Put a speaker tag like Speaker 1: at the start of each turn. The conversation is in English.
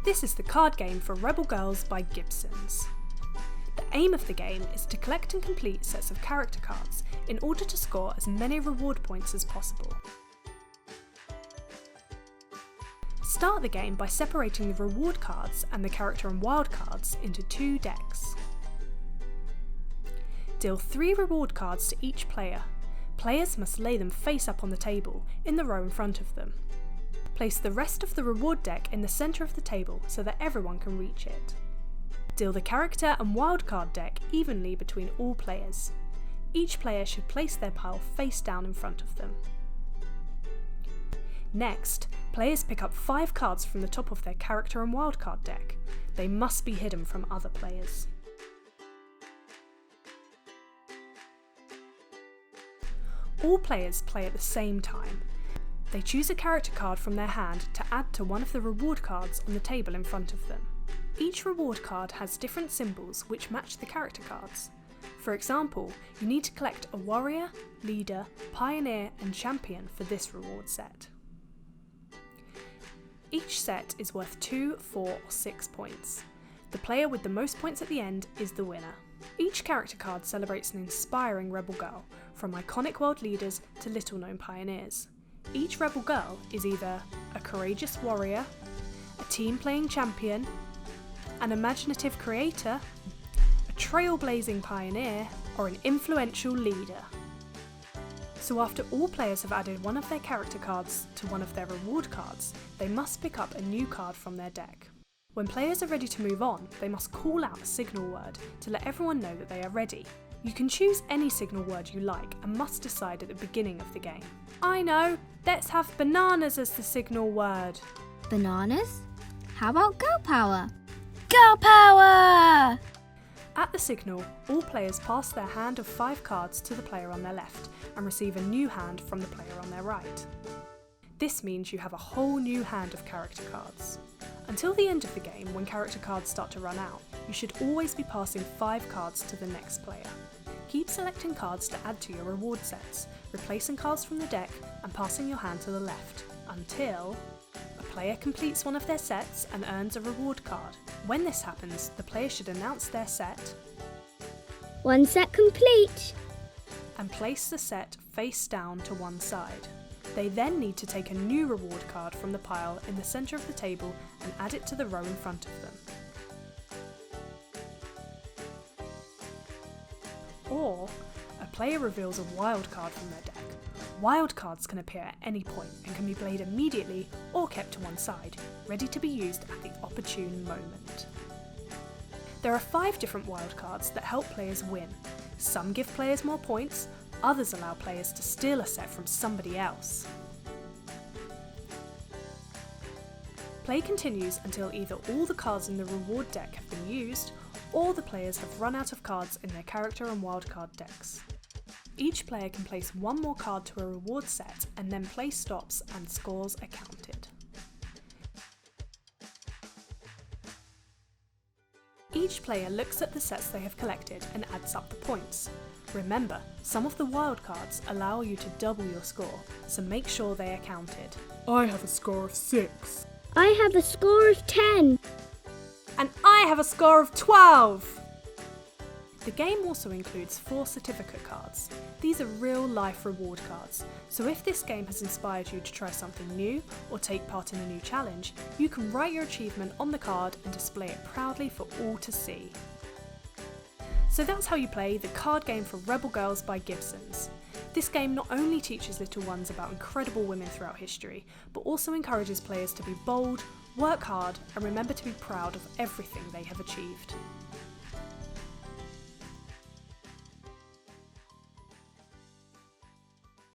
Speaker 1: This is the card game for Rebel Girls by Gibsons. The aim of the game is to collect and complete sets of character cards in order to score as many reward points as possible. Start the game by separating the reward cards and the character and wild cards into 2 decks. Deal 3 reward cards to each player. Players must lay them face up on the table, in the row in front of them. Place the rest of the reward deck in the centre of the table so that everyone can reach it. Deal the character and wildcard deck evenly between all players. Each player should place their pile face down in front of them. Next, players pick up 5 cards from the top of their character and wildcard deck. They must be hidden from other players. All players play at the same time. They choose a character card from their hand to add to one of the reward cards on the table in front of them. Each reward card has different symbols which match the character cards. For example, you need to collect a warrior, leader, pioneer and champion for this reward set. Each set is worth 2, 4 or 6 points. The player with the most points at the end is the winner. Each character card celebrates an inspiring rebel girl, from iconic world leaders to little-known pioneers. Each rebel girl is either a courageous warrior, a team-playing champion, an imaginative creator, a trailblazing pioneer, or an influential leader. So after all players have added one of their character cards to one of their reward cards, they must pick up a new card from their deck. When players are ready to move on, they must call out a signal word to let everyone know that they are ready. You can choose any signal word you like and must decide at the beginning of the game. I know, let's have bananas as the signal word.
Speaker 2: Bananas? How about girl power? Girl power!
Speaker 1: At the signal, all players pass their hand of 5 cards to the player on their left and receive a new hand from the player on their right. This means you have a whole new hand of character cards. Until the end of the game, when character cards start to run out, you should always be passing 5 cards to the next player. Keep selecting cards to add to your reward sets, replacing cards from the deck and passing your hand to the left, until a player completes one of their sets and earns a reward card. When this happens, the player should announce their set,
Speaker 2: 1 set complete,
Speaker 1: and place the set face down to one side. They then need to take a new reward card from the pile in the centre of the table and add it to the row in front of them. Or, a player reveals a wild card from their deck. Wild cards can appear at any point and can be played immediately or kept to one side, ready to be used at the opportune moment. There are 5 different wild cards that help players win. Some give players more points, others allow players to steal a set from somebody else. Play continues until either all the cards in the reward deck have been used, or the players have run out of cards in their character and wildcard decks. Each player can place 1 more card to a reward set and then play stops and scores are counted. Each player looks at the sets they have collected and adds up the points. Remember, some of the wild cards allow you to double your score, so make sure they are counted. I have a score of 6.
Speaker 2: I have a score of 10.
Speaker 1: And I have a score of 12! The game also includes 4 certificate cards. These are real-life reward cards, so if this game has inspired you to try something new or take part in a new challenge, you can write your achievement on the card and display it proudly for all to see. So that's how you play the card game for Rebel Girls by Gibsons. This game not only teaches little ones about incredible women throughout history, but also encourages players to be bold, work hard, and remember to be proud of everything they have achieved.